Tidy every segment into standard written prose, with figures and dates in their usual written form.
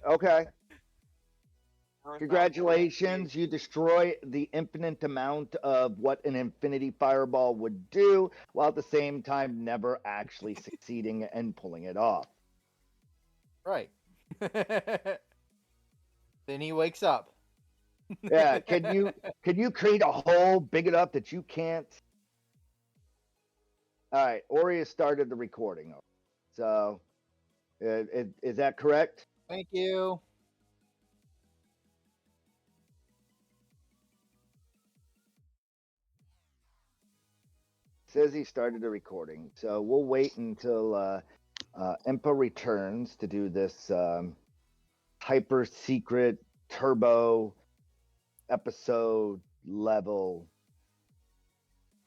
Okay. Earth outward. Congratulations, you destroy the infinite amount of what an infinity fireball would do, while at the same time never actually succeeding and pulling it off. Right. Then he wakes up. Yeah, can you create a hole big enough that you can't? All right, Ori has started the recording. So, is that correct? Thank you. Says he started the recording. So we'll wait until Impa returns to do this hyper secret turbo episode level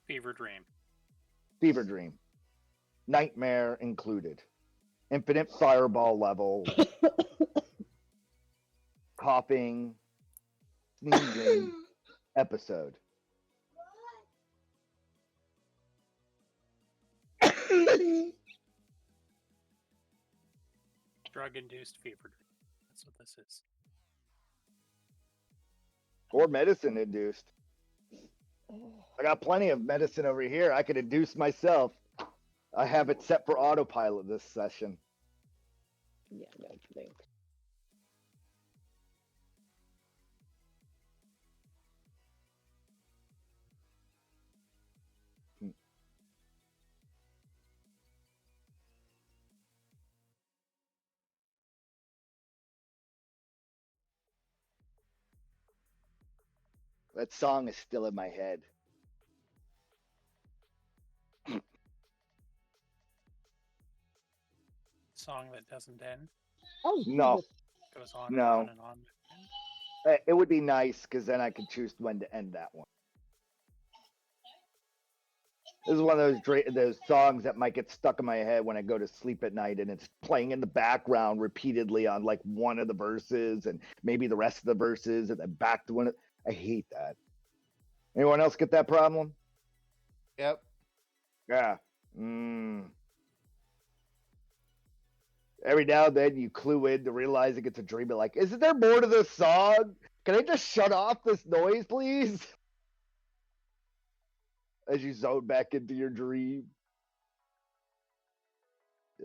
Fever dream. fever dream, nightmare included, infinite fireball level, coughing, sneezing episode. Drug induced fever dream. That's what this is. Or medicine induced. I got plenty of medicine over here. I could induce myself. I have it set for autopilot this session. Yeah, no thanks. That song is still in my head. Song that doesn't end. Oh, No, Jesus. Goes on and no. on and on. It would be nice because then I could choose when to end that one. This is one of those songs that might get stuck in my head when I go to sleep at night, and it's playing in the background repeatedly on like one of the verses, and maybe the rest of the verses, and then back to one. I hate that. Anyone else get that problem? Yep. Yeah. Every now and then you clue in to realizing it's a dream. But like, isn't there more to this song? Can I just shut off this noise, please? As you zone back into your dream.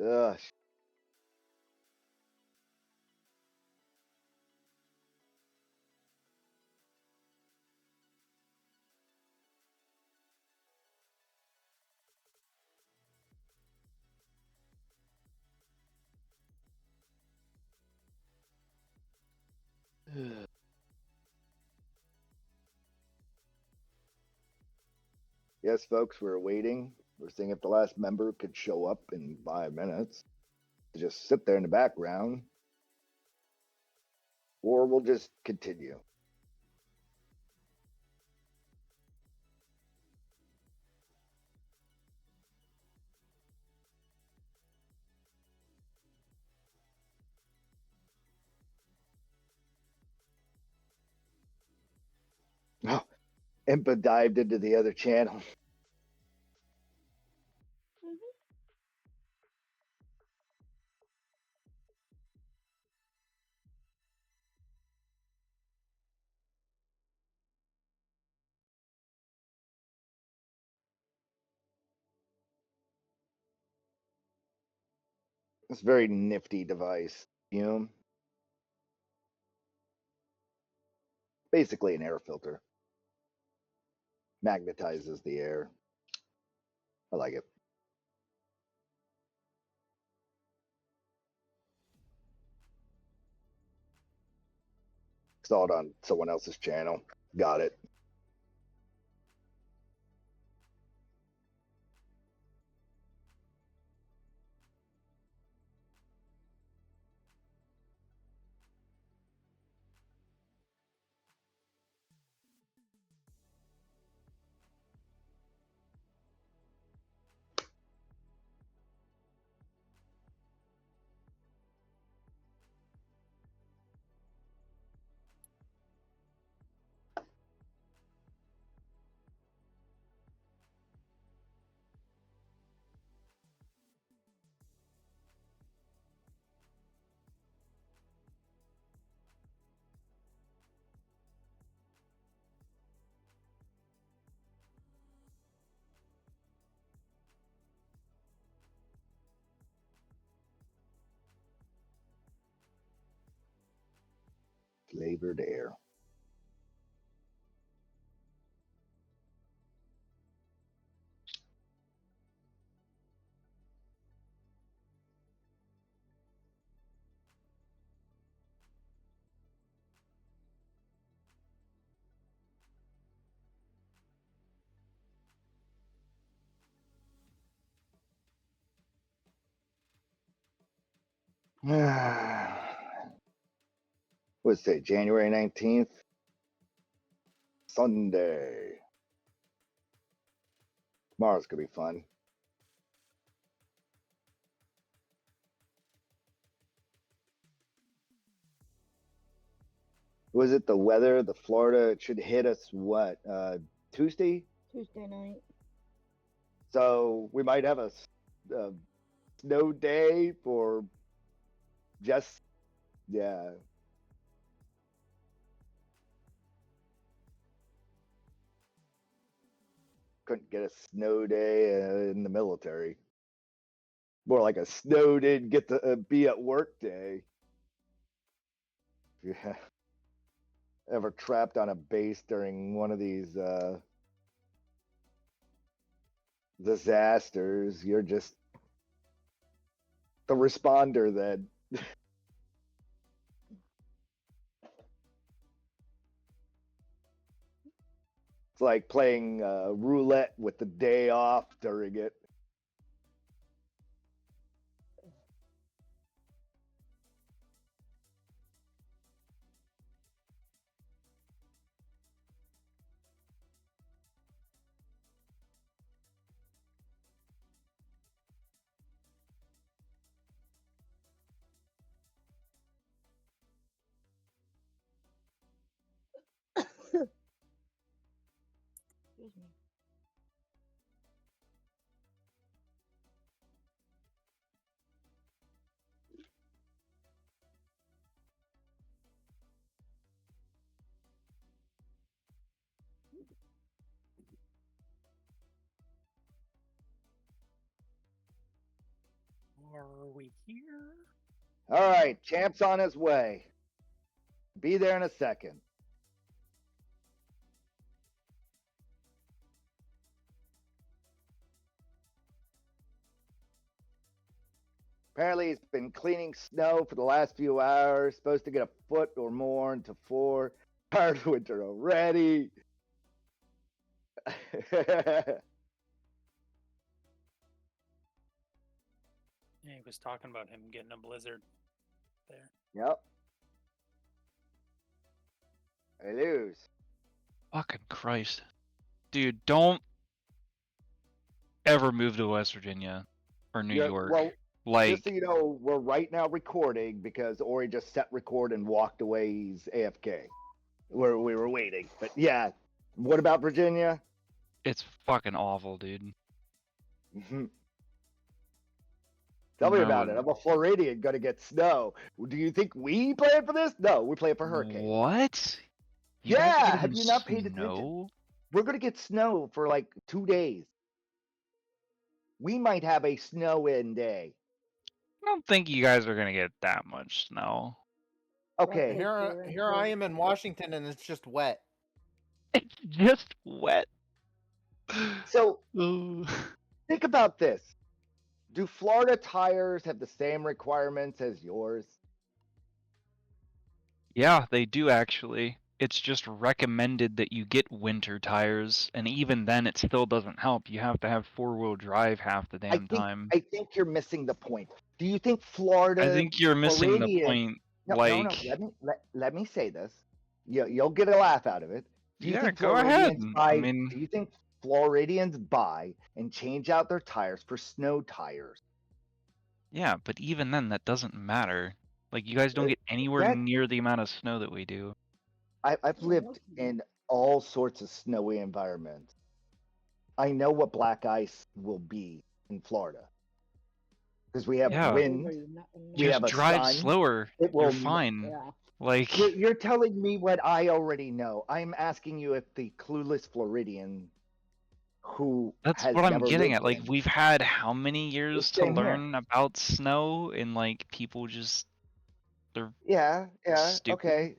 Ugh. Yes, folks, we're waiting. We're seeing if the last member could show up in 5 minutes to just sit there in the background, or we'll just continue. Oh, Impa dived into the other channel. It's a very nifty device, you know? Basically an air filter. Magnetizes the air. I like it. Saw it on someone else's channel. Got it. Flavored air. What's it, January 19th? Sunday. Tomorrow's gonna be fun. Was it the weather? The Florida, it should hit us what? Tuesday? Tuesday night. So we might have a snow day for just, yeah. Couldn't get a snow day in the military. More like a snow didn't get to be at work day. Yeah. Ever trapped on a base during one of these disasters, you're just the responder then. It's like playing roulette with the day off during it. Excuse me. Are we here? All right, champ's on his way. Be there in a second. Apparently, he's been cleaning snow for the last few hours. Supposed to get a foot or more into 4. Tired of winter already. Yeah, he was talking about him getting a blizzard there. Yep. I lose. Fucking Christ. Dude, don't ever move to West Virginia or New Yeah, York. well, Like, just so you know, we're right now recording because Ori just set record and walked away. He's AFK. Where we were waiting. But yeah, what about Virginia? it's fucking awful, dude. Tell me No, about it. I'm a Floridian, gonna get snow. Do you think we planned for this? No, we planned for hurricane. What? You guys are Yeah, getting have you not paid attention? snow? We're gonna get snow for like 2 days. We might have a snow-in day. I don't think you guys are gonna get that much snow. Okay. Here I am in Washington, and it's just wet. It's just wet. So Ooh. think about this. Do Florida tires have the same requirements as yours? Yeah, they do actually. It's just recommended that you get winter tires, and even then it still doesn't help. You have to have 4-wheel drive half the damn time. I think you're missing the point. Do you think Florida? I think you're missing the Floridian- point. No, like, no. Let me say this. You'll get a laugh out of it. Do you yeah, think go ahead. Floridians I buy? mean, Do you think Floridians buy and change out their tires for snow tires? yeah, but even then, that doesn't matter. Like, you guys don't get anywhere that- near the amount of snow that we do. I've lived in all sorts of snowy environments. I know what black ice will be in Florida because we have Yeah. wind. We Just have a drive sun. slower. It You're will- fine. Yeah. Like, You're telling me what I already know. I'm asking you if the clueless Floridian who that's has what I'm never getting lived at. Like, in- we've had how many years to Same here. learn about snow, and like people just Yeah, stupid. okay.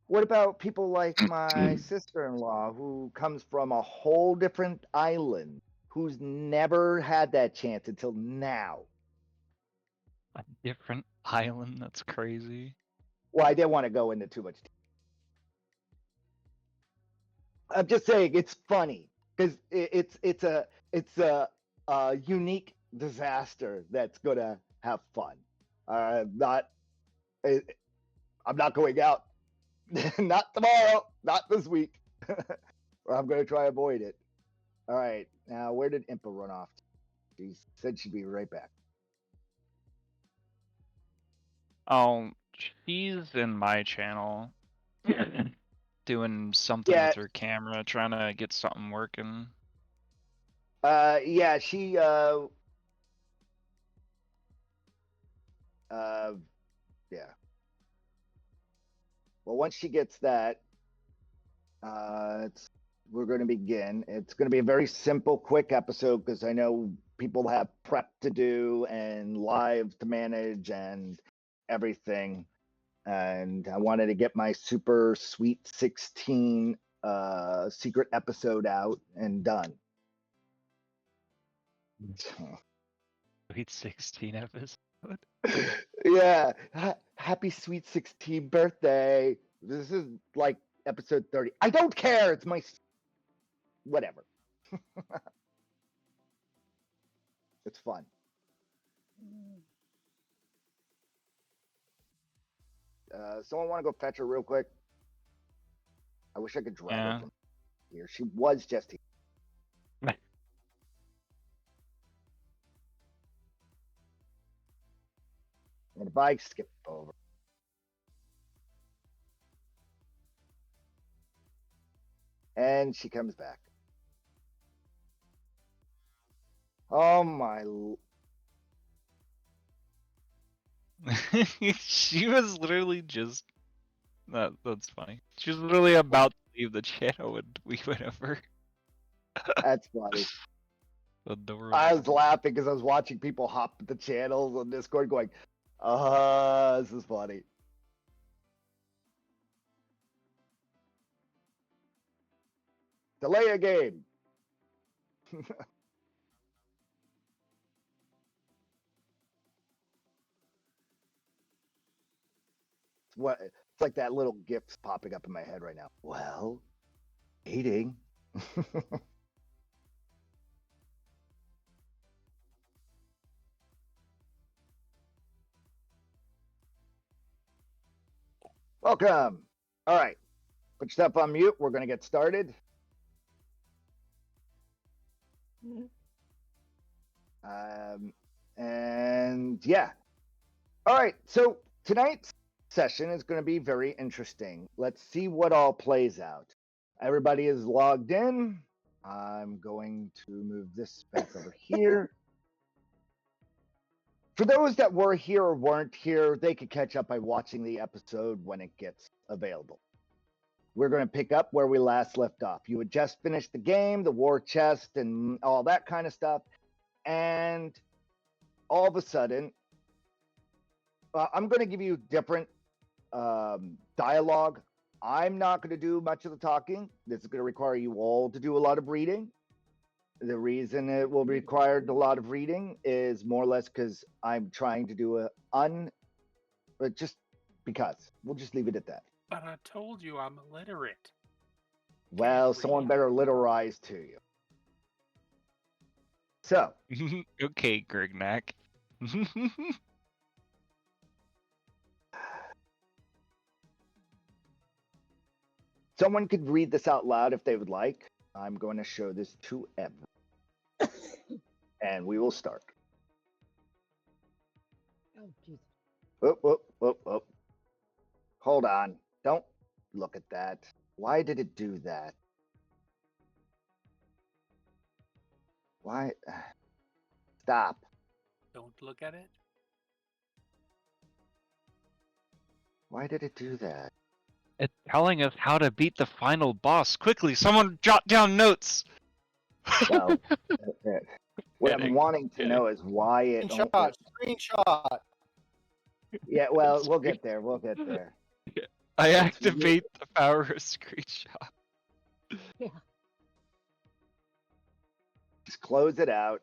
What about people like my sister-in-law who comes from a whole different island, who's never had that chance until now? A different island? That's crazy. Well, I didn't want to go into too much. I'm just saying it's funny because it's a unique disaster that's gonna have fun. Not I'm not going out. Not tomorrow. Not this week. I'm gonna try to avoid it. All right. Now, where did Impa run off? She said she'd be right back. Oh, she's in my channel doing something Yeah. with her camera, trying to get something working. Yeah, she yeah. Well, once she gets that, we're going to begin. It's going to be a very simple, quick episode because I know people have prep to do and lives to manage and everything. And I wanted to get my super sweet 16 secret episode out and done. Sweet 16 episode. Yeah, happy sweet 16 birthday. This is like episode 30. I don't care. It's my whatever. It's fun. Someone want to go fetch her real quick? I wish I could drag her from here. She was just here. And if I skip over. And she comes back. Oh my. She was literally just. That's funny. She was literally about to leave the channel when we went over. That's funny. Adorable. I was laughing because I was watching people hop the channels on Discord going, this is funny. Delay a game. It's like that little gift popping up in my head right now. Well, eating. Welcome. All right. Put yourself on mute. We're going to get started. And yeah. All right. So tonight's session is going to be very interesting. Let's see what all plays out. Everybody is logged in. I'm going to move this back over here. For those that were here or weren't here, they could catch up by watching the episode when it gets available. We're going to pick up where we last left off. You had just finished the game, the war chest, and all that kind of stuff. And all of a sudden, I'm going to give you different dialogue. I'm not going to do much of the talking. This is going to require you all to do a lot of reading. The reason it will require a lot of reading is more or less because I'm trying to do but just because. We'll just leave it at that. But I told you I'm illiterate. Well, someone better litterize to you. So. Okay, Grignac. Someone could read this out loud if they would like. I'm going to show this to everyone. And we will start. Oh, Jesus. Oh. Hold on. Don't look at that. Why did it do that? Why? Stop. Don't look at it. Why did it do that? It's telling us how to beat the final boss. Quickly, someone jot down notes. Well, what I'm wanting to know is why it. Screenshot. Yeah, well, we'll get there. I It's activate the power of screenshot. Just close it out.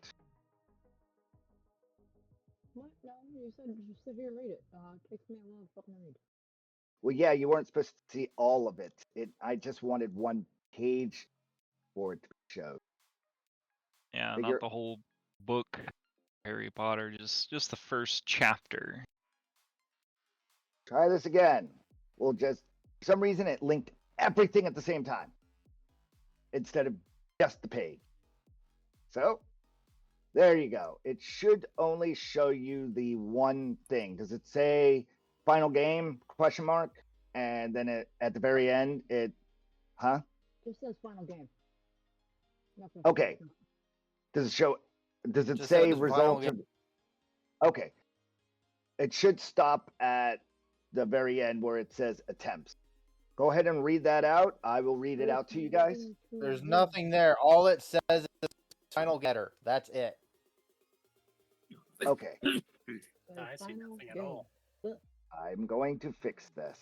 What? No, you said just sit here and read it. It takes me a little fucking read. Well, yeah, you weren't supposed to see all of it. I just wanted one page for it to show. Yeah, Figure- not the whole book, Harry Potter, just the first chapter. Try this again. We'll just, for some reason, it linked everything at the same time instead of just the page. So there you go. It should only show you the one thing. Does it say final game ? And then at the very end, huh? Just says final game. Nothing. Okay. Does it Just say says final results? game. Okay. It should stop at the very end where it says attempts. Go ahead and read that out. I will read it out to you guys. There's nothing there. All it says is final getter. That's it. Okay. I see nothing at all. I'm going to fix this.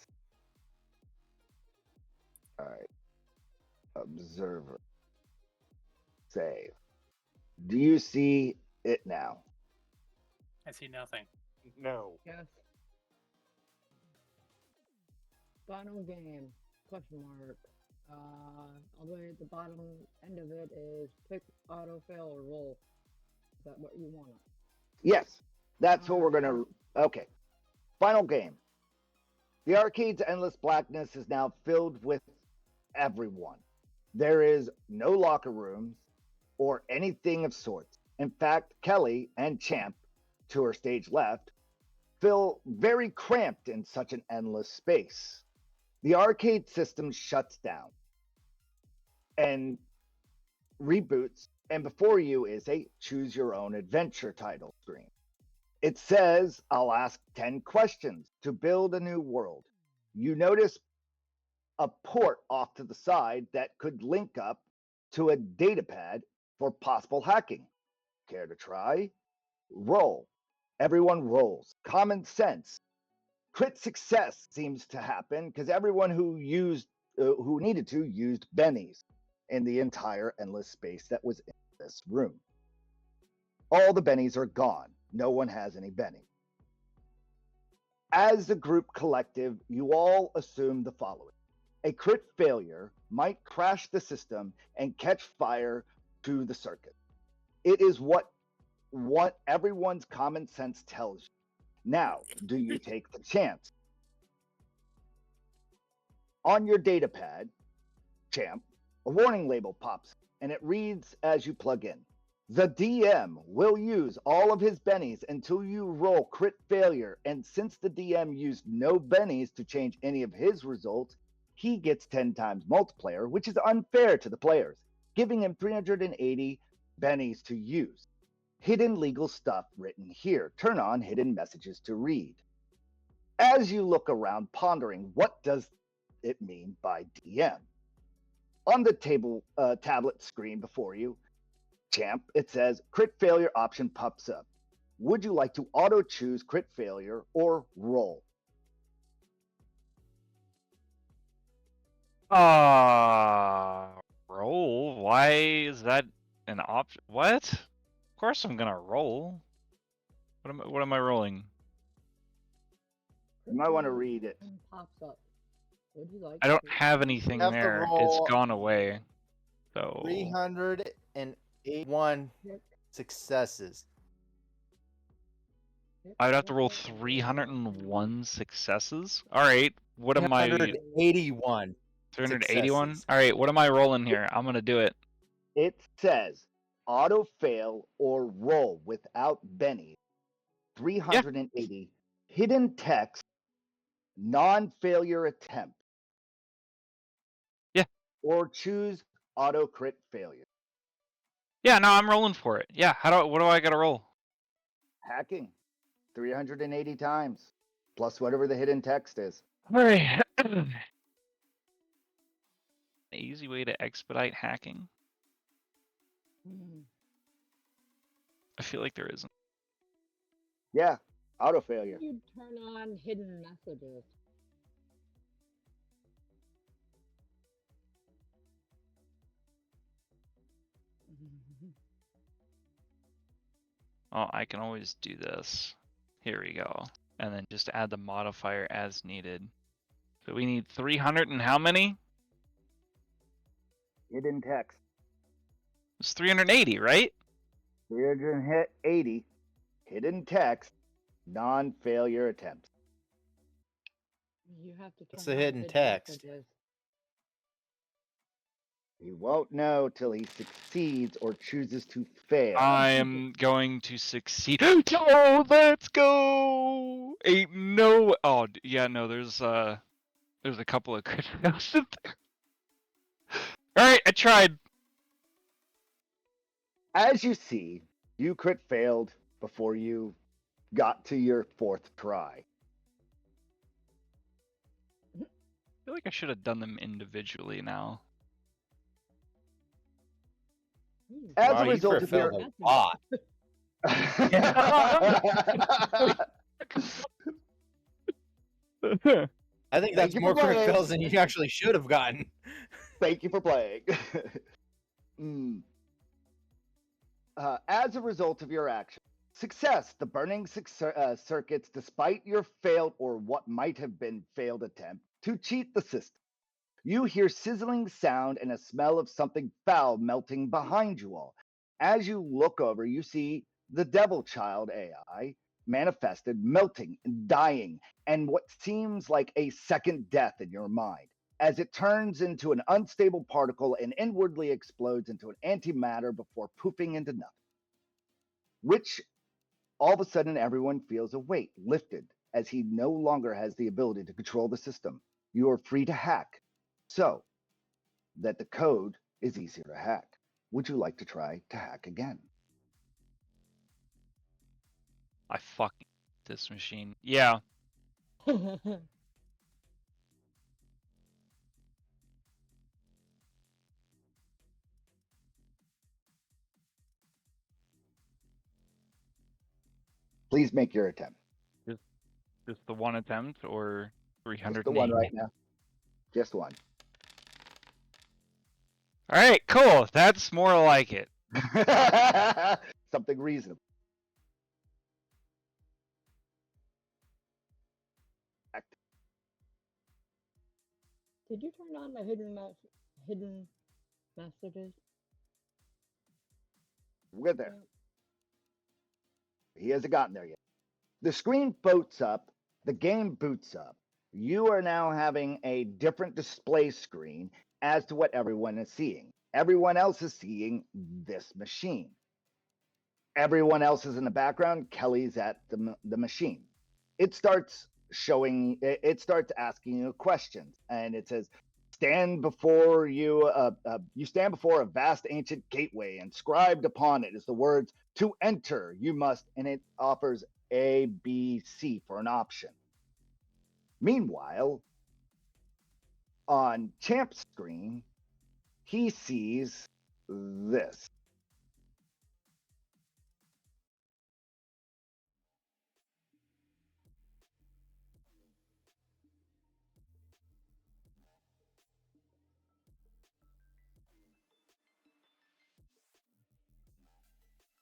All right. Observer. Save. Do you see it now? I see nothing. No. Yes. Final game ? All the way at the bottom end of it is pick auto fail or roll. Is that what you want? Yes. That's what we're going to. Okay. Final game. The arcade's endless blackness is now filled with everyone. There is no locker rooms or anything of sorts. In fact, Kelly and Champ, to her stage left, feel very cramped in such an endless space. The arcade system shuts down and reboots, and before you is a choose your own adventure title screen. It says, I'll ask 10 questions to build a new world. You notice a port off to the side that could link up to a datapad for possible hacking. Care to try? Roll. Everyone rolls. Common sense. Crit success seems to happen because everyone who needed to used bennies in the entire endless space that was in this room. All the bennies are gone. No one has any bennies. As a group collective, you all assume the following. A crit failure might crash the system and catch fire to the circuit. It is what everyone's common sense tells you. Now, do you take the chance? On your datapad, Champ, a warning label pops and it reads as you plug in. The DM will use all of his bennies until you roll crit failure, and since the DM used no bennies to change any of his results, he gets 10 times multiplayer, which is unfair to the players, giving him 380 bennies to use. Hidden legal stuff written here. Turn on hidden messages to read. As you look around pondering, what does it mean by DM? On the tablet screen before you, Champ, it says crit failure option pops up. Would you like to auto choose crit failure or roll? Roll? Why is that an option? What? Of course I'm gonna roll. What am I rolling? You might want to read it. Pops up. Would you like? I don't to- have anything You have to there. roll- It's gone away. So 381 successes. I would have to roll 301 successes. All right. What am I? 381. 381. successes. All right. What am I rolling here? I'm gonna do it. It says auto fail or roll without bennies. 380 hidden text, non-failure attempt. Yeah. Or choose auto crit failure. Yeah. No, I'm rolling for it. Yeah. What do I gotta roll? Hacking 380 times plus whatever the hidden text is. All right. An easy way to expedite hacking. I feel like there isn't. Yeah, auto failure. You turn on hidden messages. Oh, I can always do this. Here we go. And then just add the modifier as needed. So we need 300 and how many? Hidden text. It's 380, right? 380 hidden text, non-failure attempts. You have to. What's turn the on hidden text? messages. He won't know till he succeeds or chooses to fail. I am going to succeed. Oh, let's go! Ain't no. Oh, yeah, no. There's a couple of criticals in there. All right, I tried. As you see, you crit failed before you got to your fourth try. I feel like I should have done them individually now. As Wow, a you result could of have your failed a lot. I think that's you more for crit playing. fails than you actually should have gotten. Thank you for playing. As a result of your action, success, the burning circuits, despite your failed or what might have been failed attempt to cheat the system. You hear sizzling sound and a smell of something foul melting behind you all. As you look over, you see the Devil Child AI manifested, melting and dying, and what seems like a second death in your mind, as it turns into an unstable particle and inwardly explodes into an antimatter before poofing into nothing. Which all of a sudden everyone feels a weight lifted as he no longer has the ability to control the system. You are free to hack, so that the code is easier to hack. Would you like to try to hack again? I fucking hate this machine. Yeah. Please make your attempt. Just the one attempt or Just 380? the one right now. Just one. All right, cool. That's more like it. Something reasonable. Did you turn on the hidden messages? We'll get there. He hasn't gotten there yet. The screen boots up. The game boots up. You are now having a different display screen as to what everyone is seeing. Everyone else is seeing this machine. Everyone else is in the background. Kelly's at the machine. It starts showing. It starts asking you questions, and it says, "Stand before you. You stand before a vast ancient gateway. Inscribed upon it is the words, 'To enter, you must,' and it offers A, B, C for an option." Meanwhile, on Champ's screen, he sees this.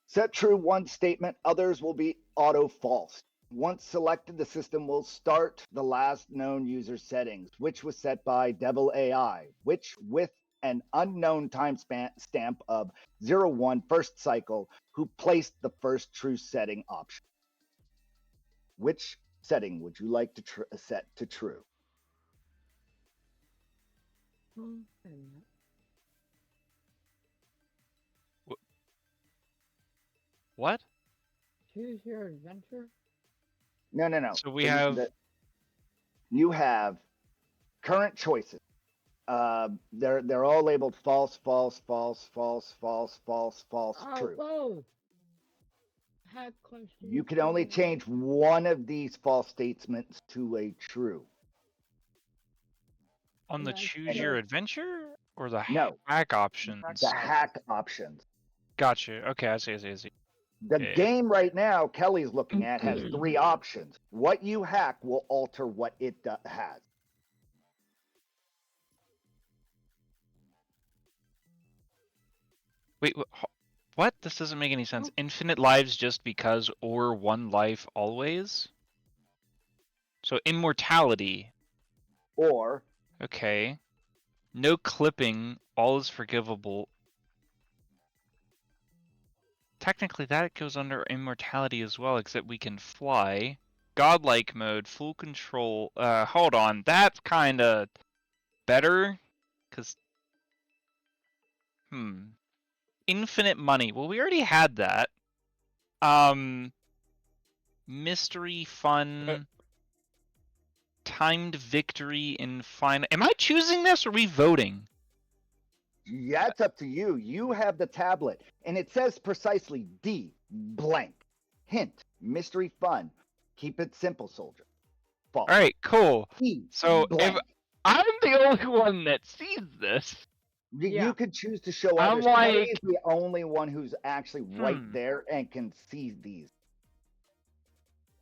Set true one statement, others will be auto false. Once selected, the system will start the last known user settings, which was set by Devil AI, which with an unknown timestamp of 01 first cycle, who placed the first true setting option. Which setting would you like to set to true? Wait a minute. What? Choose your adventure. No. So we have. You have current choices. They're all labeled false, false, false, false, false, false, false, true. Whoa. Hack question. You can only change one of these false statements to a true. On the Nice. choose your adventure or the No. hack options? The hack options. Gotcha. Okay, I see. The Okay. game right now, Kelly's looking at, has three options. What you hack will alter what it has. Wait, What? This doesn't make any sense. Oh. Infinite lives just because, or one life always? So immortality. Or Okay. No clipping, all is forgivable. Technically that goes under immortality as well, except we can fly. Godlike mode, full control. Hold on. That's kinda better. Cause infinite money. Well, we already had that. Mystery fun. Timed victory in final. Am I choosing this or are we voting? yeah, it's up to you. You have the tablet, and it says precisely D blank. Hint: mystery fun. Keep it simple, soldier. False. All right, cool. E So blank. if I'm the only one that sees this, Yeah. You could choose to show I'm others. Kelly like- is the only one who's actually right Hmm. there and can see these.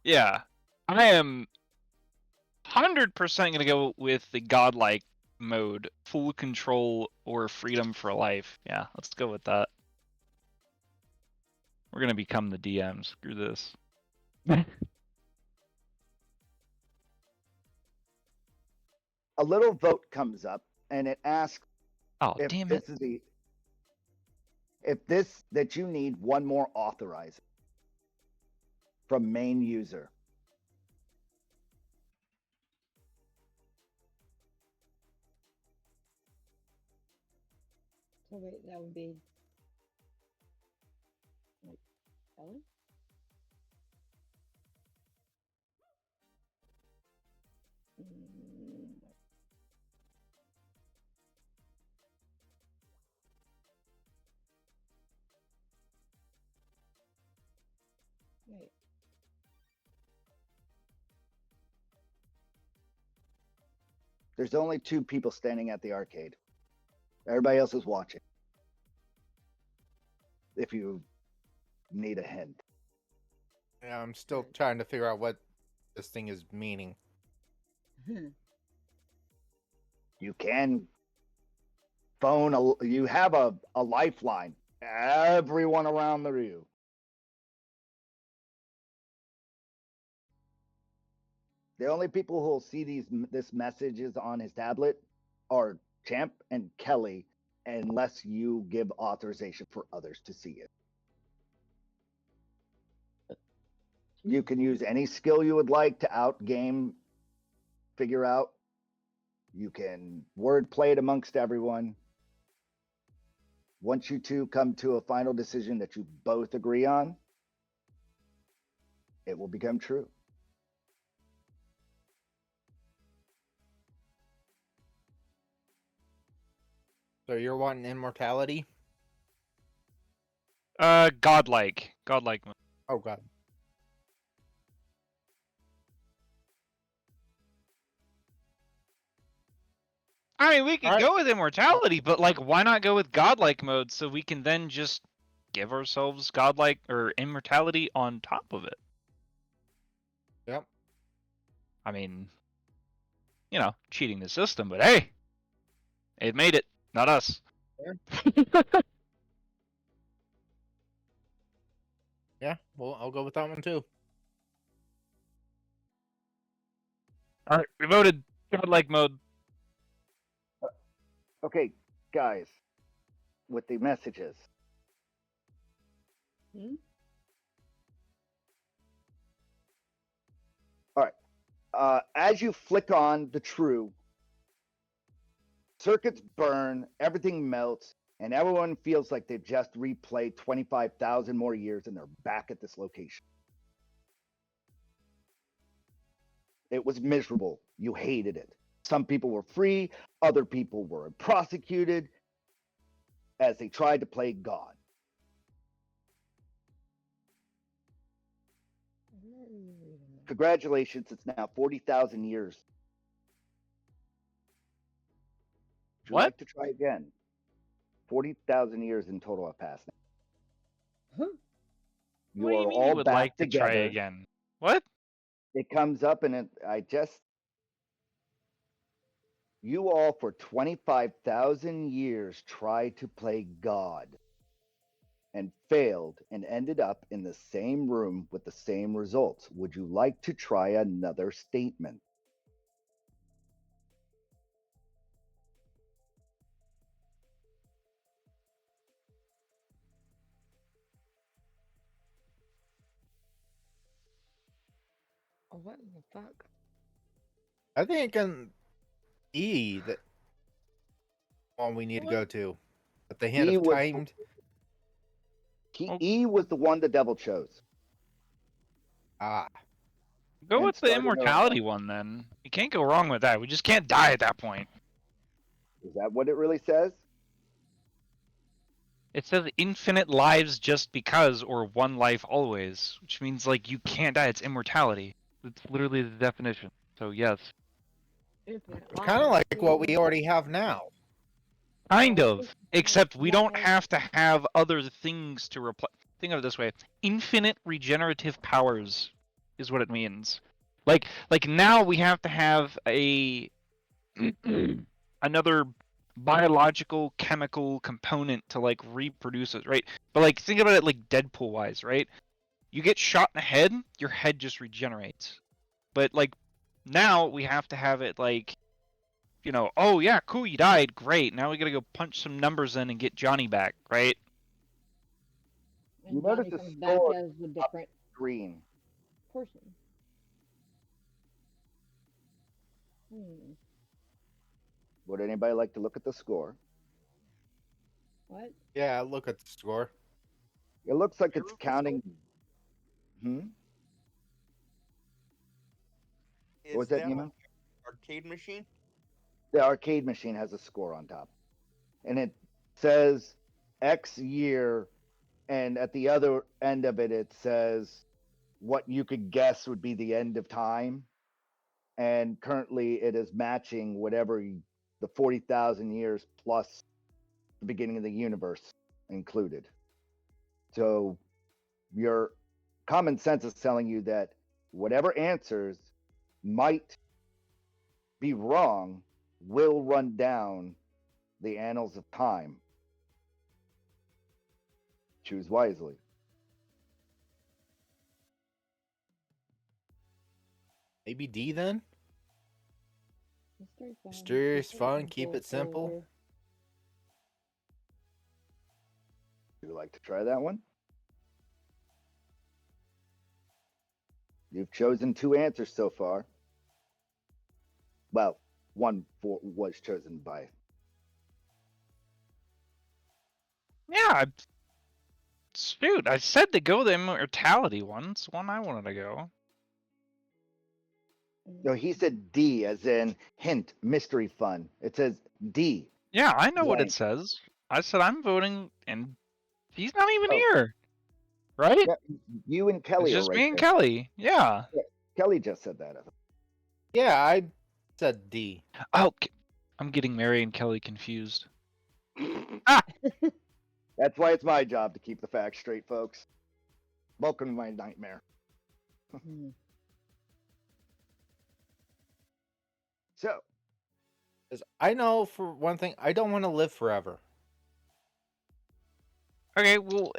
yeah, I am 100% gonna go with the godlike mode, full control or freedom for life. Yeah, let's go with that. We're gonna become the DM. Screw this. A little vote comes up, and it asks Oh, if damn this it. is the if this that you need one more authorizer from main user. So wait, that would be like Ellie? Mm, wait. There's only 2 people standing at the arcade. Everybody else is watching. If you need a hint. Yeah, I'm still trying to figure out what this thing is meaning. You can phone you have a lifeline. Everyone around the you. The only people who will see this messages on his tablet are Champ and Kelly, unless you give authorization for others to see it. You can use any skill you would like to outgame, figure out. You can word play it amongst everyone. Once you two come to a final decision that you both agree on, it will become true. So you're wanting immortality? Godlike mode. Oh god. I mean, we could Alright. go with immortality, but like, why not go with godlike mode so we can then just give ourselves godlike or immortality on top of it? Yep. I mean, you know, cheating the system, but hey, it made it, not us. Yeah, well, I'll go with that one too. All right, we voted godlike mode. Okay, guys, with the messages. Hmm? All right. As you flick on the true, circuits burn, everything melts, and everyone feels like they've just replayed 25,000 more years and they're back at this location. It was miserable. You hated it. Some people were free, other people were prosecuted as they tried to play God. Congratulations, it's now 40,000 years. Would you What? like to try again? 40,000 years in total have passed now. Huh? You What do are you mean all you would back like together. to try again? What? It comes up and you all for 25,000 years tried to play God. and failed and ended up in the same room with the same results. Would you like to try another statement? Oh, what in the fuck? I think on E that one we need to go to. At the hint E of was timed. E was the one the devil chose. Ah. Go And with the started their own immortality one then. You can't go wrong with that. We just can't die at that point. Is that what it really says? It says infinite lives just because, or one life always, which means like you can't die. It's immortality. It's literally the definition. So yes, Infinite It's kind of lives, like what we dude. already have now. kind Oh, of. infinite Except we don't lives. have to have other things to replace. Think of it this way: infinite regenerative powers is what it means. Like now we have to have a another biological chemical component to like reproduce it, right? But like think about it like Deadpool wise, right? You get shot in the head, your head just regenerates. But like now we have to have it like, you know, oh yeah, cool, you died, great. Now we gotta go punch some numbers in and get Johnny back, right? You And notice Johnny the comes back score as a different green. person. Hmm. Would anybody like to look at the score? What? Yeah, look at the score. It looks like Your it's result counting. What was Is that, that Nemo? on your arcade machine? The arcade machine has a score on top, and it says X year, and at the other end of it, it says what you could guess would be the end of time, and currently it is matching whatever the 40,000 years plus the beginning of the universe included. So your common sense is telling you that whatever answers might be wrong will run down the annals of time. Choose wisely. Maybe D then? Mystery fun. Mysterious fun, keep it simple. Over. Would you like to try that one? You've chosen two answers so far. Well, one was chosen by. Yeah, shoot, I said to go the immortality one. It's the one I wanted to go. No, he said D, as in hint, mystery fun. It says D. Yeah, I know what it Blank. says. I said I'm voting, and he's not even Oh. here, right? Yeah, you and Kelly It's are just right me and there. Kelly. Yeah. Kelly just said that. Yeah, I said D. Oh, I'm getting Mary and Kelly confused. Ah, That's why it's my job to keep the facts straight, folks. Welcome to my nightmare. Hmm. So, 'Cause I know for one thing, I don't want to live forever. okay. Well,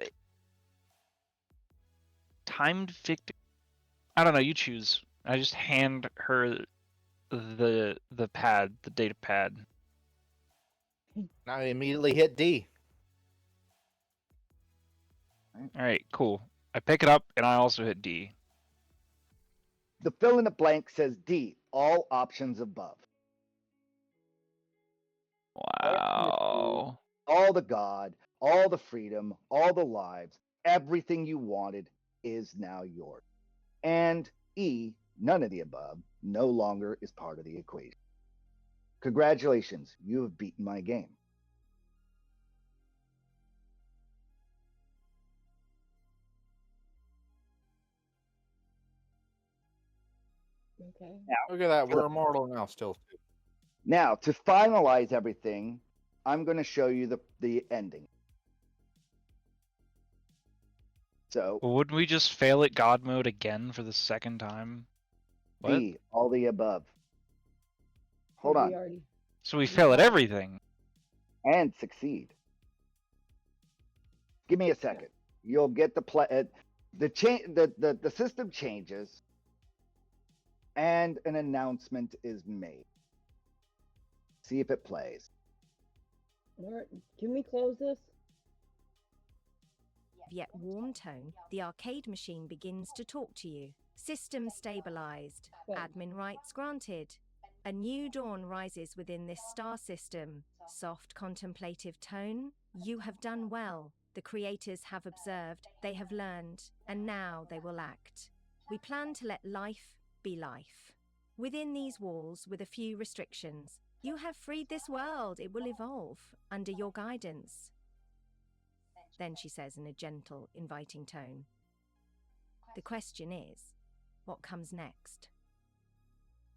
timed fict. I don't know. You choose. I just hand her the pad, the data pad. Now I immediately hit D. All right, cool. I pick it up and I also hit D. the fill in the blank says D, all options above. Wow. All the God, all the freedom, all the lives, everything you wanted is now yours. And E, none of the above, no longer is part of the equation. Congratulations, you have beaten my game. Okay. Look at that, we're immortal now still. Now, to finalize everything, I'm going to show you the ending. So, Well, wouldn't we just fail at God mode again for the second time? What? D, all the above. Hold We on. already. So we fail at Yeah. everything. And succeed. Give me a second. You'll get the play. The system changes, and an announcement is made. See if it plays. Can we close this? Yet warm tone, the arcade machine begins to talk to you. System stabilized. Admin rights granted. A new dawn rises within this star system. Soft contemplative tone. You have done well. The creators have observed, they have learned, and now they will act. We plan to let life be life. Within these walls, with a few restrictions, you have freed this world. It will evolve under your guidance. Then she says in a gentle, inviting tone, the question is, what comes next?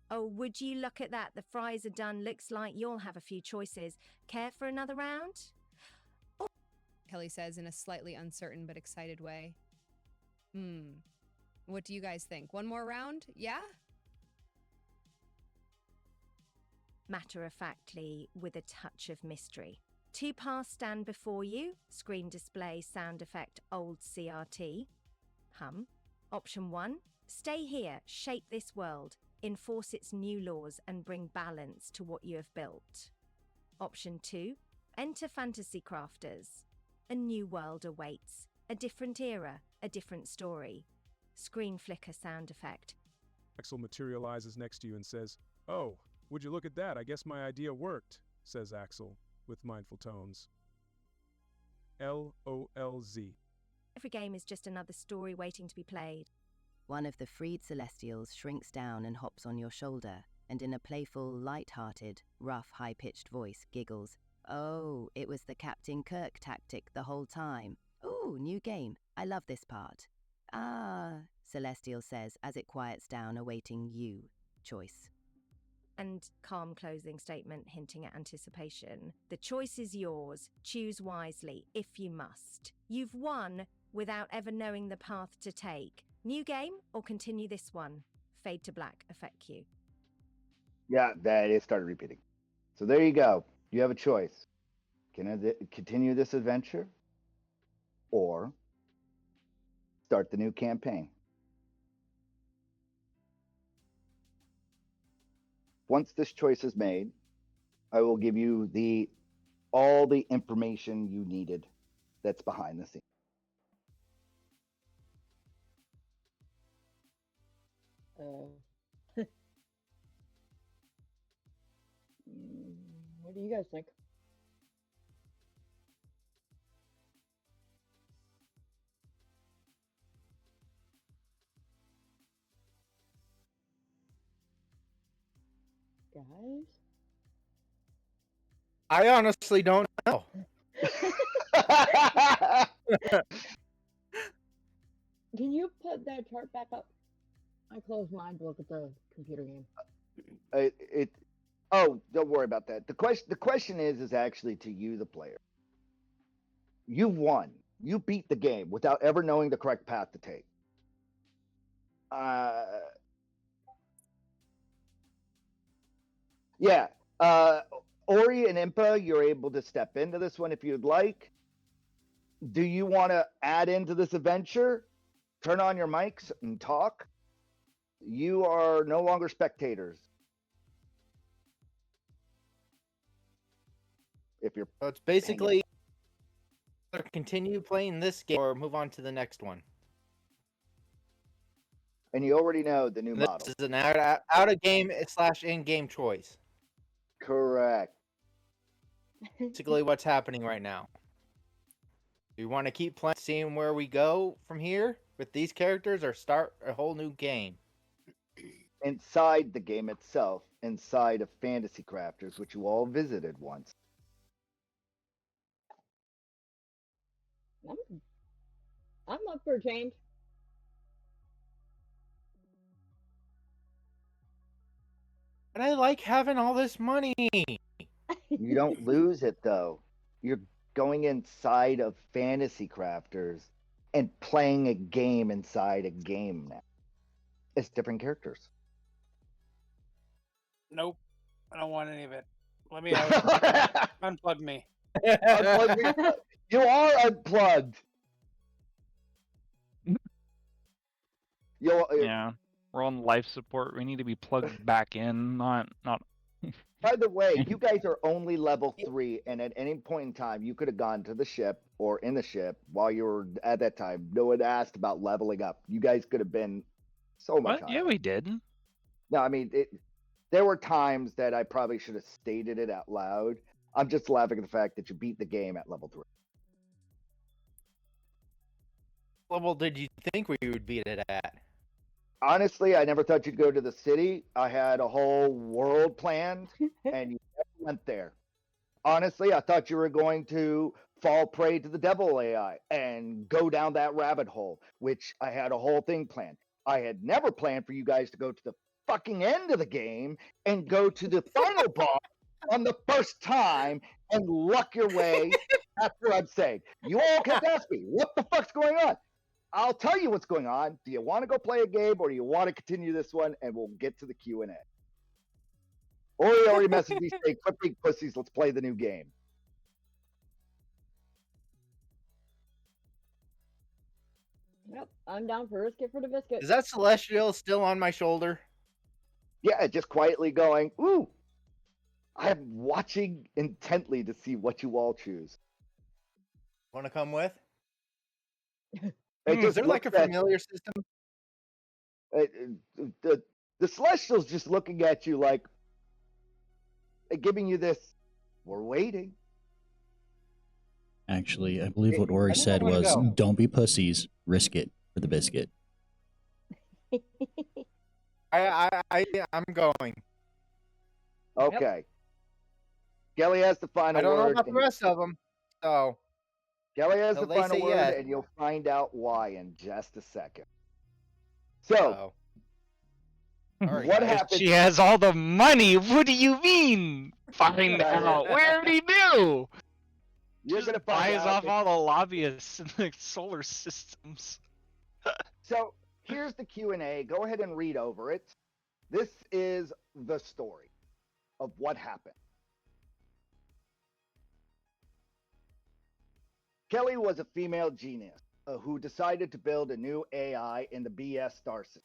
Oh, would you look at that? The fries are done. Looks like you'll have a few choices. Care for another round? Kelly says in a slightly uncertain but excited way. What do you guys think? One more round? Yeah? Matter-of-factly, with a touch of mystery. 2 paths stand before you. Screen display, sound effect, old CRT. Hum. Option 1, stay here, shape this world, enforce its new laws and bring balance to what you have built. Option 2, enter Fantasy Crafters. A new world awaits, a different era, a different story. Screen flicker sound effect. Axel materializes next to you and says, "Oh, would you look at that? I guess my idea worked," says Axel, with mindful tones. LOLZ. Every game is just another story waiting to be played. One of the freed Celestials shrinks down and hops on your shoulder, and in a playful, light-hearted, rough, high-pitched voice giggles, "Oh, it was the Captain Kirk tactic the whole time. Ooh, new game. I love this part." "Ah," Celestial says as it quiets down, awaiting you. Choice. And calm closing statement hinting at anticipation. The choice is yours. Choose wisely, if you must. You've won without ever knowing the path to take. New game or continue this one? Fade to black, effect cue. Yeah, that it started repeating. So there you go. You have a choice. Can I continue this adventure or start the new campaign? Once this choice is made, I will give you all the information you needed that's behind the scenes. What do you guys think? Guys? I honestly don't know. Can you put that chart back up? I closed mine to look at the computer game. Oh, don't worry about that. The question is actually to you, the player. You won. You beat the game without ever knowing the correct path to take. Yeah. Ori and Impa, you're able to step into this one if you'd like. Do you want to add into this adventure? Turn on your mics and talk. You are no longer spectators. If you're So it's basically either continue playing this game or move on to the next one. And you already know the new This model. is an out of game / in-game choice. Correct. Basically what's happening right now. Do you want to keep playing, seeing where we go from here with these characters, or start a whole new game? Inside the game itself, inside of Fantasy Crafters, which you all visited once. I'm up for a change. But I like having all this money. You don't lose it though. You're going inside of Fantasy Crafters and playing a game inside a game now. It's different characters. Nope. I don't want any of it. Let me out. Unplug me. Unplug me. You are unplugged. Yeah, we're on life support. We need to be plugged back in, not. By the way, you guys are only level 3, and at any point in time, you could have gone to the ship or in the ship while you were at that time. No one asked about leveling up. You guys could have been so much What? Yeah, higher. we did. No, I mean, there were times that I probably should have stated it out loud. I'm just laughing at the fact that you beat the game at level 3. What level did you think we would beat it at? Honestly, I never thought you'd go to the city. I had a whole world planned, and you never went there. Honestly, I thought you were going to fall prey to the devil AI and go down that rabbit hole, which I had a whole thing planned. I had never planned for you guys to go to the fucking end of the game and go to the final boss on the first time and luck your way. That's what I'm saying. You all kept asking me, what the fuck's going on? I'll tell you what's going on. Do you want to go play a game or do you want to continue this one and we'll get to the Q&A? Ori already messaged me saying, quit being pussies, let's play the new game. Yep, I'm down for risk it for the biscuit. Is that Celestial still on my shoulder? Yeah, just quietly going, ooh. I'm watching intently to see what you all choose. Want to come with? It Is just there like a looks at- familiar system? the Celestial's just looking at you like, giving you this, we're waiting. Actually, I believe what Ori I think said I'm gonna was, go. "Don't be pussies. Risk it for the biscuit." I'm going. Okay. Kelly has the final I don't know word. about the rest of them, so Kelly has the Till they final say word, yes. and you'll find out why in just a second. So, oh. Sorry, what guys. happened? She has all the money. What do you mean? Find out. We already knew. You're Just gonna find buys out. off all the lobbyists in the solar systems. So here's the Q&A. Go ahead and read over it. This is the story of what happened. Kelly was a female genius who decided to build a new AI in the BS star system.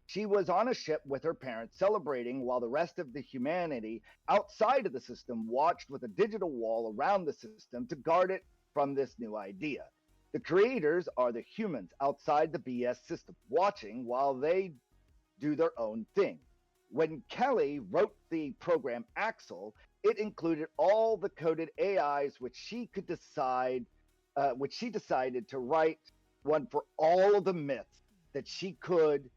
She was on a ship with her parents celebrating while the rest of the humanity outside of the system watched with a digital wall around the system to guard it from this new idea. The creators are the humans outside the BS system, watching while they do their own thing. When Kelly wrote the program Axel, it included all the coded AIs which she decided to write one for all of the myths that she could,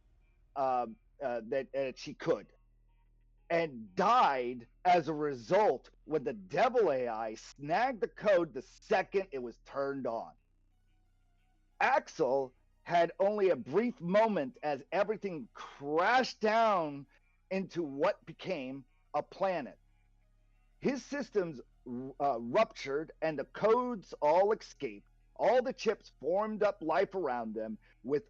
and died as a result when the devil AI snagged the code the second it was turned on. Axel had only a brief moment as everything crashed down into what became a planet. His systems ruptured and the codes all escaped. All the chips formed up life around them. With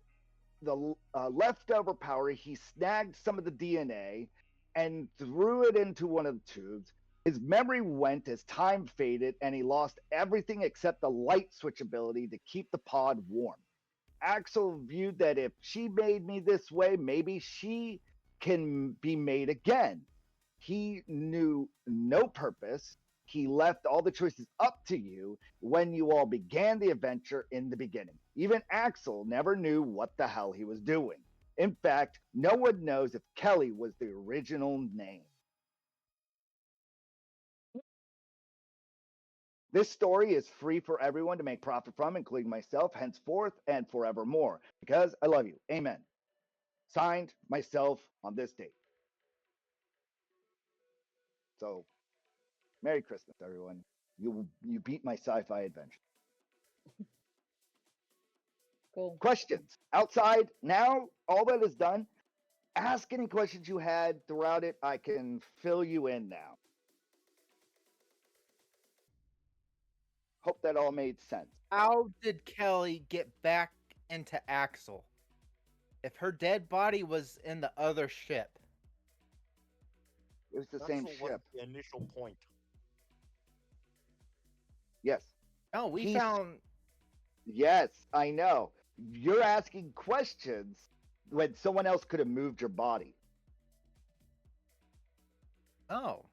the leftover power, he snagged some of the DNA and threw it into one of the tubes. His memory went as time faded, and he lost everything except the light switch ability to keep the pod warm. Axel viewed that if she made me this way, maybe she can be made again. He knew no purpose. He left all the choices up to you when you all began the adventure in the beginning. Even Axel never knew what the hell he was doing. In fact, no one knows if Kelly was the original name. This story is free for everyone to make profit from, including myself, henceforth and forevermore, because I love you. Amen. Signed, myself, on this date. So, Merry Christmas, everyone. You beat my sci-fi adventure. Cool. Questions outside now. All that is done. Ask any questions you had throughout it. I can fill you in now. Hope that all made sense. How did Kelly get back into Axel? If her dead body was in the other ship. It was the same Axel was ship. the initial point. Yes. No, we He's- found. Yes, I know. You're asking questions when someone else could have moved your body. Oh,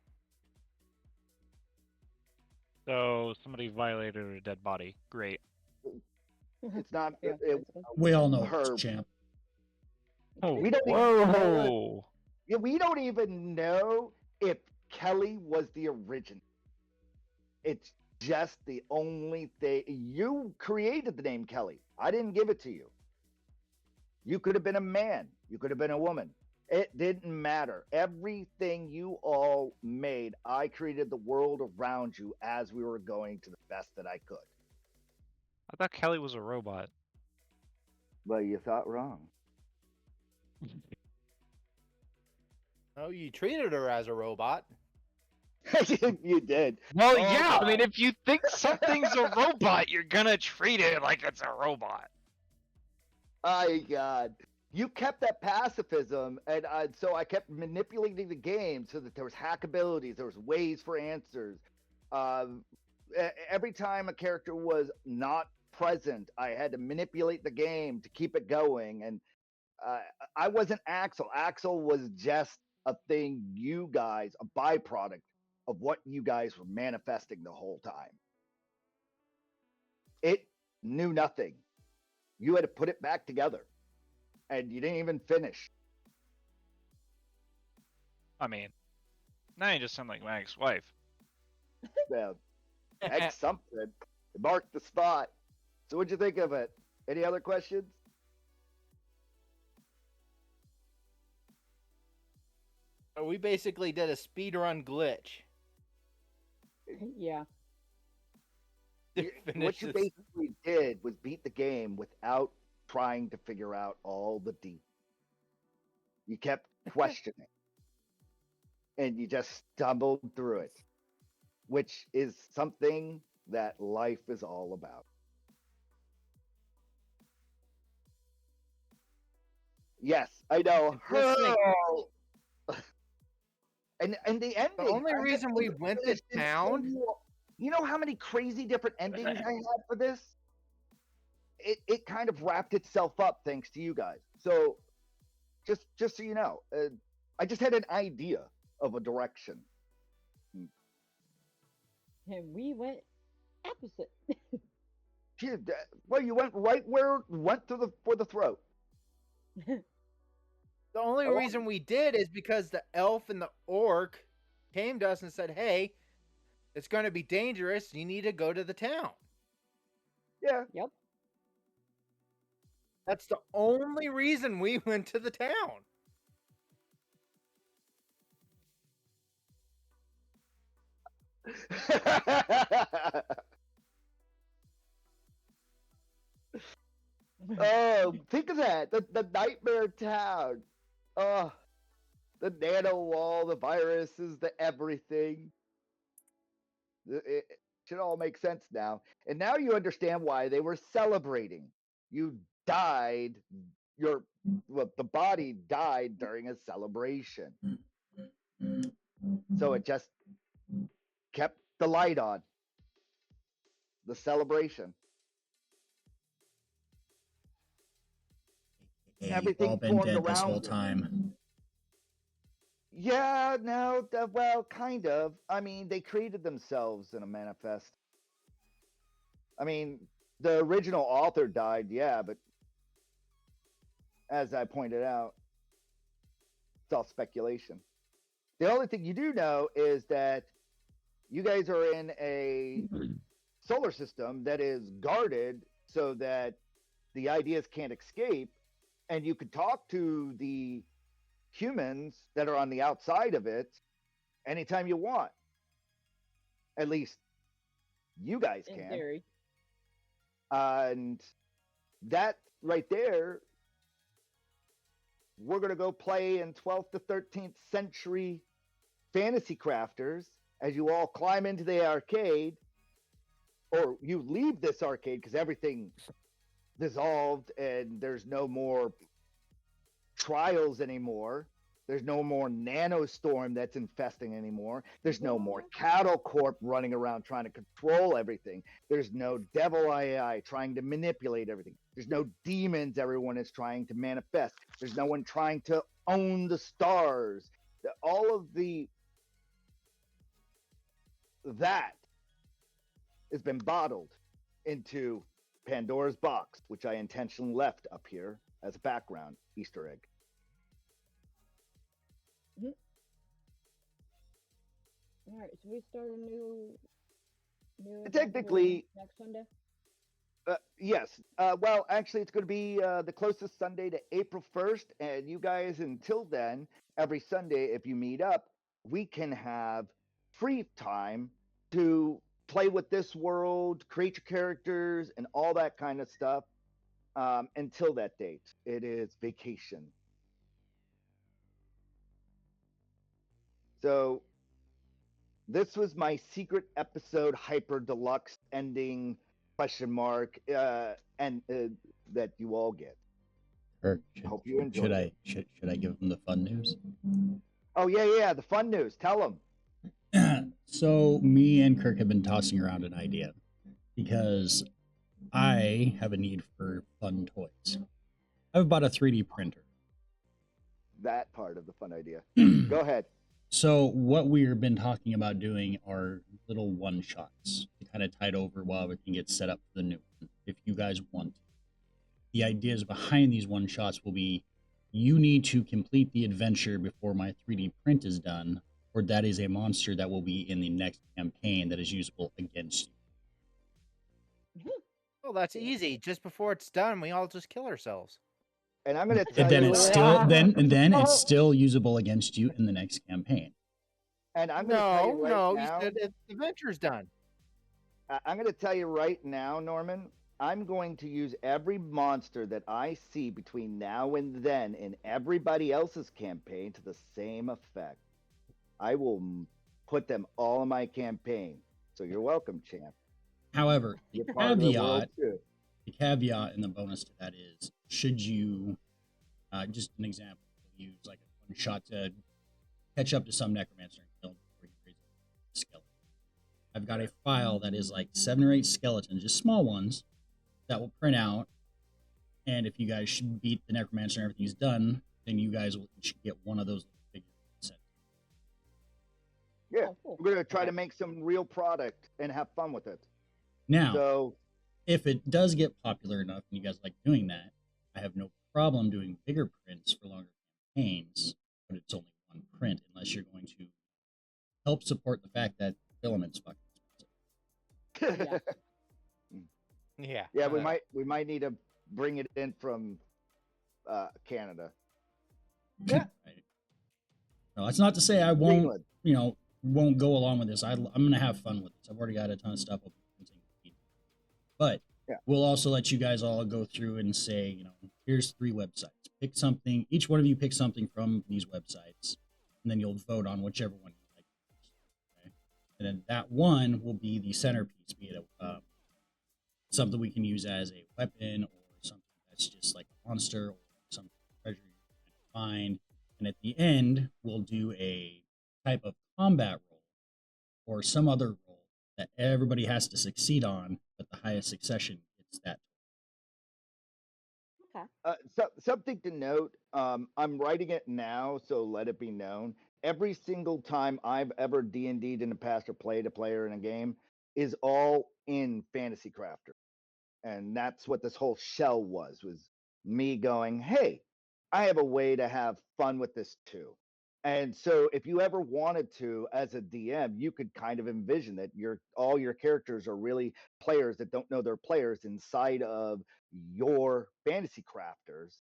So somebody violated a dead body. Great. It's not. Yeah, basically. We all know Her- it's champ. Oh, We don't even know. whoa! Yeah, we don't even know if Kelly was the original. It's just the only thing. You created the name Kelly. I didn't give it to you. You could have been a man. You could have been a woman. It didn't matter. Everything you all made, I created the world around you as we were going to the best that I could. I thought Kelly was a robot. Well, you thought wrong. oh, you treated her as a robot. You did. Well, Oh, yeah. I mean, God. if you think something's a robot, you're gonna treat it like it's a robot. My God. You kept that pacifism, and so I kept manipulating the game so that there was hackabilities, there was ways for answers. Every time a character was not present, I had to manipulate the game to keep it going. And I wasn't Axel. Axel was just a thing you guys, a byproduct of what you guys were manifesting the whole time. It knew nothing. You had to put it back together, and you didn't even finish. I mean, now you just sound like my ex-wife. Yeah, X something. It marked the spot. So what'd you think of it? Any other questions? We basically did a speedrun glitch. Yeah. to finish What you this. basically did was beat the game without trying to figure out all the deep. You kept questioning, and you just stumbled through it, which is something that life is all about. Yes, I know. Just like- Hurl! And the ending. The only I reason we went to finished in town. You know how many crazy different endings I had for this? It kind of wrapped itself up thanks to you guys. So just so you know, I just had an idea of a direction. And we went opposite. Well, you went right where it went for the throat. The only Oh. reason we did is because the elf and the orc came to us and said, "Hey, it's going to be dangerous. You need to go to the town." Yeah. Yep. That's the only reason we went to the town. Oh, think of that. The nightmare town. Oh, the nano wall, the viruses, the everything. It should all make sense now. And now you understand why they were celebrating. You died. The body died during a celebration. So it just kept the light on. The celebration. Hey, Everything you've all been formed dead this around whole it. time. Yeah, no, well, kind of. I mean, they created themselves in a manifest. I mean, the original author died, yeah, but as I pointed out, it's all speculation. The only thing you do know is that you guys are in a solar system that is guarded so that the ideas can't escape, and you could talk to the humans that are on the outside of it anytime you want. At least you guys In can. theory. And that right there, we're going to go play in 12th to 13th century fantasy crafters as you all climb into the arcade, or you leave this arcade because everything dissolved and there's no more trials anymore. There's no more nanostorm that's infesting anymore. There's no more cattle corp running around trying to control everything. There's no devil AI trying to manipulate everything. There's no demons everyone is trying to manifest. There's no one trying to own the stars. All of that has been bottled into Pandora's box, which I intentionally left up here as a background Easter egg. All right, so we start a new Technically, next Sunday. Yes. Well, actually, it's going to be the closest Sunday to April 1st. And you guys, until then, every Sunday, if you meet up, we can have free time to play with this world, create your characters, and all that kind of stuff. Until that date, it is vacation. So this was my secret episode hyper deluxe ending question mark and that you all get. Or Hope you enjoy. Should I give them the fun news? Oh yeah, the fun news. Tell them. So me and Kirk have been tossing around an idea because I have a need for fun toys. I've bought a 3D printer. That part of the fun idea. Go ahead. So what we've been talking about doing are little one-shots to kind of tide over while everything gets set up for the new one, if you guys want. The ideas behind these one-shots will be, you need to complete the adventure before my 3D print is done, or that is a monster that will be in the next campaign that is usable against you. Well, that's easy. Just before it's done, we all just kill ourselves. And I'm going to tell And then you. it's still then it's still usable against you in the next campaign. And I'm going to tell you right you now. said the adventure's done. I'm going to tell you right now, Norman. I'm going to use every monster that I see between now and then in everybody else's campaign to the same effect. I will put them all in my campaign. So you're welcome, champ. However, You're part of the world the caveat and the bonus to that is, should you, just an example, use like a one shot to catch up to some necromancer and kill him before you raise a skeleton. I've got a file that is like 7 or 8 skeletons, just small ones, that will print out. And if you guys should beat the necromancer and everything's done, then you guys will each get one of those figures set. Yeah, we're going to try to make some real product and have fun with it. Now, so if it does get popular enough and you guys like doing that, I have no problem doing bigger prints for longer campaigns, but it's only one print unless you're going to help support the fact that filament's fucking expensive. Yeah. Yeah, we might need to bring it in from Canada. Yeah. Right. No, that's not to say I won't, Greenland. Won't go along with this. I'm going to have fun with this. I've already got a ton of stuff open. But we'll also let you guys all go through and say, here's 3 websites. Pick something. Each one of you pick something from these websites, and then you'll vote on whichever one you like. Okay? And then that one will be the centerpiece, be it something we can use as a weapon or something that's just like a monster or some treasure you can find. And at the end, we'll do a type of combat role or some other role that everybody has to succeed on, but the highest succession gets that. Okay. Something to note, I'm writing it now, so let it be known. Every single time I've ever D&D'd in the past or played a player in a game is all in Fantasy Crafter. And that's what this whole shell was me going, hey, I have a way to have fun with this too. And so if you ever wanted to, as a DM, you could kind of envision that all your characters are really players that don't know they're players inside of your Fantasy Crafters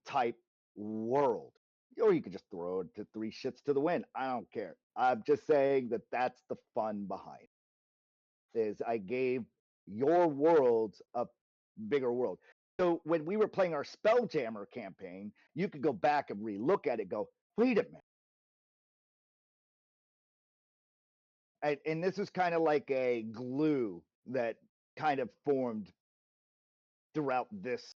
type world. Or you could just throw it to 3 shits to the wind. I don't care. I'm just saying that that's the fun behind it. Is I gave your worlds a bigger world. So when we were playing our Spelljammer campaign, you could go back and relook at it, go, wait a minute. And this was kind of like a glue that kind of formed throughout this.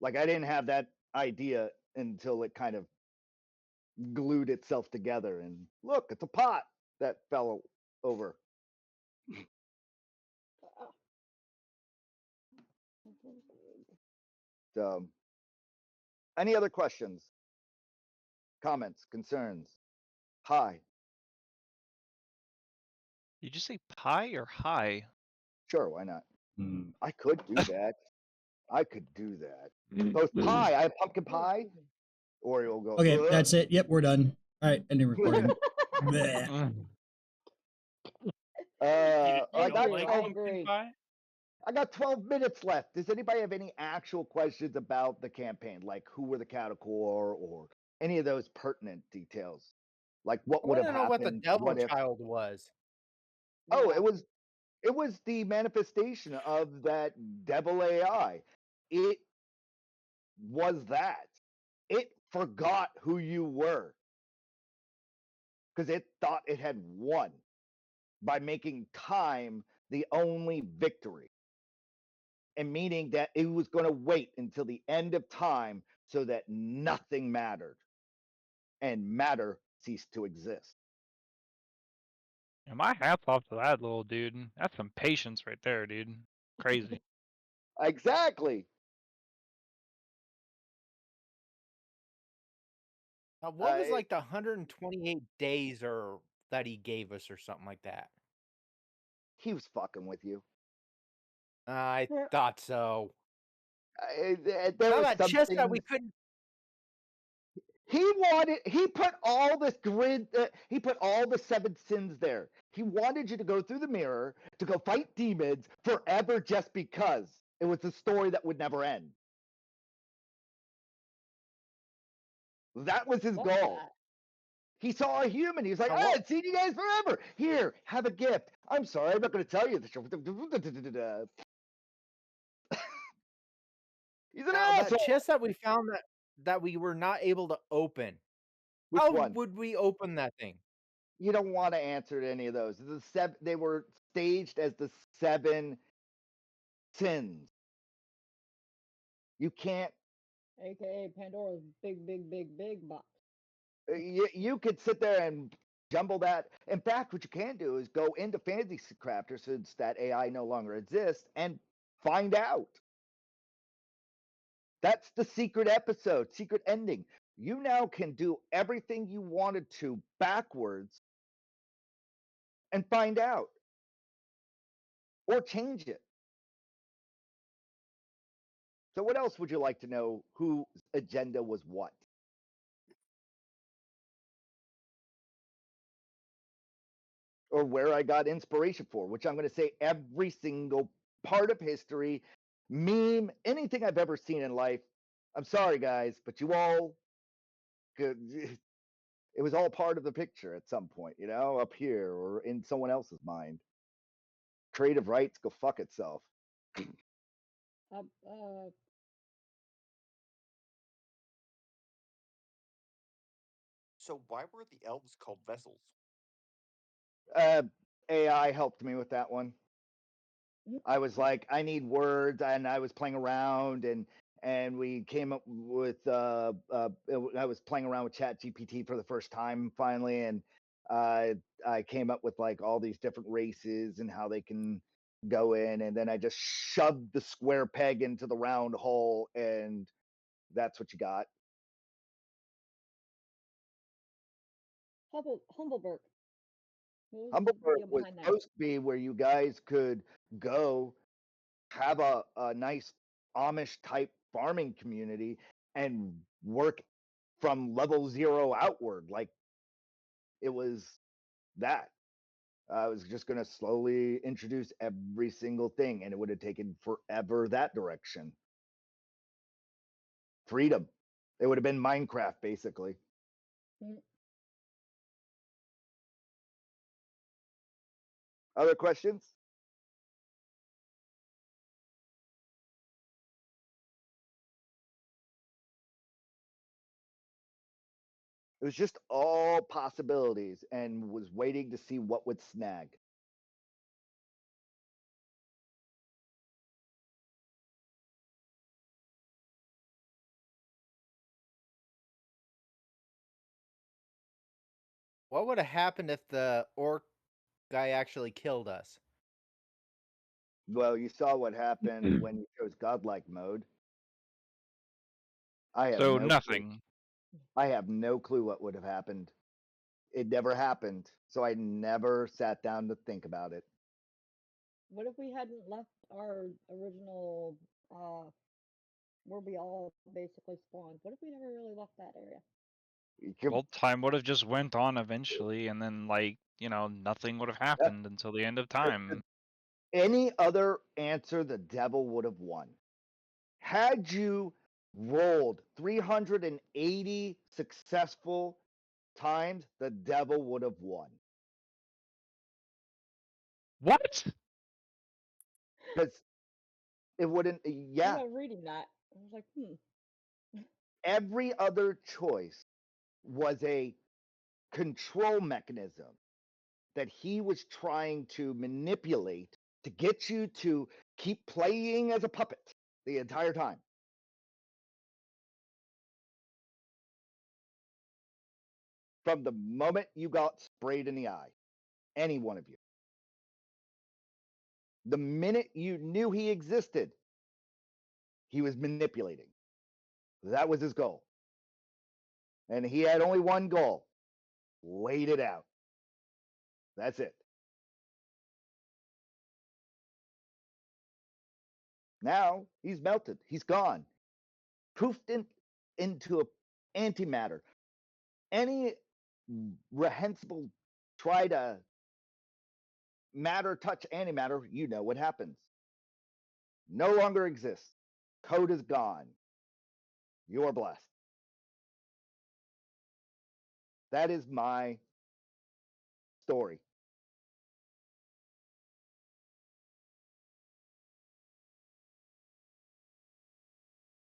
Like I didn't have that idea until it kind of glued itself together. And look, it's a pot that fell over. So, any other questions, comments, concerns? Hi. Did you say pie or high? Sure, why not? Hmm. I could do that. I could do that. Both pie. I have pumpkin pie. Or you'll go. Okay, "Ugh." that's it. Yep, we're done. All right, ending recording. Bleh. I You got don't like 12, pumpkin pie? I got 12 minutes left. Does anybody have any actual questions about the campaign? Like who were the Catacor or any of those pertinent details? Like what I would want have to know what the happened? devil What if? child was. Oh, Yeah. it was the manifestation of that devil AI. It was that. It forgot who you were because it thought it had won by making time the only victory. And meaning that it was going to wait until the end of time so that nothing mattered and matter ceased to exist. Yeah, my hats off to that little dude. That's some patience right there, dude. Crazy. Exactly. Now, what was like the 128 days or that he gave us or something like that? He was fucking with you. I thought so. There Now was that some chest that we things- couldn't. he put all this grid, he put all the 7 sins there. He wanted you to go through the mirror to go fight demons forever just because it was a story that would never end. That was his Love goal. that. He saw a human. He was like, Oh, "I well- haven't seen you guys forever. Here, have a gift. I'm sorry, I'm not going to tell you the show." He's an Now, that asshole. chest that we found that we were not able to open. Which How one? would we open that thing? You don't want to answer to any of those. They were staged as the 7 sins. You can't. AKA Pandora's big box. You could sit there and jumble that. In fact, what you can do is go into Fantasy Crafter since that AI no longer exists and find out. That's the secret episode, secret ending. You now can do everything you wanted to backwards and find out or change it. So, what else would you like to know? Whose agenda was what? Or where I got inspiration for, which I'm going to say every single part of history, meme, anything I've ever seen in life. I'm sorry, guys, but you all could. It was all part of the picture at some point, up here or in someone else's mind. Creative rights, go fuck itself. So why were the elves called vessels? AI helped me with that one. I was like, I need words, and I was playing around, and we came up with. I was playing around with Chat GPT for the first time finally, and I came up with like all these different races and how they can go in, and then I just shoved the square peg into the round hole, and that's what you got. Humbleberg. Humbleberg was supposed to be where you guys could go have a nice Amish type farming community and work from level 0 outward. Like it was that. I was just going to slowly introduce every single thing, and it would have taken forever that direction. Freedom. It would have been Minecraft, basically. Other questions? It was just all possibilities and was waiting to see what would snag. What would have happened if the orc guy actually killed us? Well, you saw what happened when you chose godlike mode. I have So no clue. nothing. I have no clue what would have happened. It never happened, so I never sat down to think about it. What if we hadn't left our original, where we all basically spawned? What if we never really left that area? Well, time would have just went on eventually, and then like nothing would have happened until the end of time. Any other answer, the devil would have won. Had you rolled 380 successful times, the devil would have won. What? Because it wouldn't. I Yeah, was reading that. I was like, every other choice was a control mechanism that he was trying to manipulate to get you to keep playing as a puppet the entire time. From the moment you got sprayed in the eye, any one of you. The minute you knew he existed, he was manipulating. That was his goal. And he had only one goal: wait it out. That's it. Now he's melted. He's gone. Poofed into antimatter. Any rehensible try to matter touch antimatter, you know what happens. No longer exists. Code is gone. You're blessed. That is my story.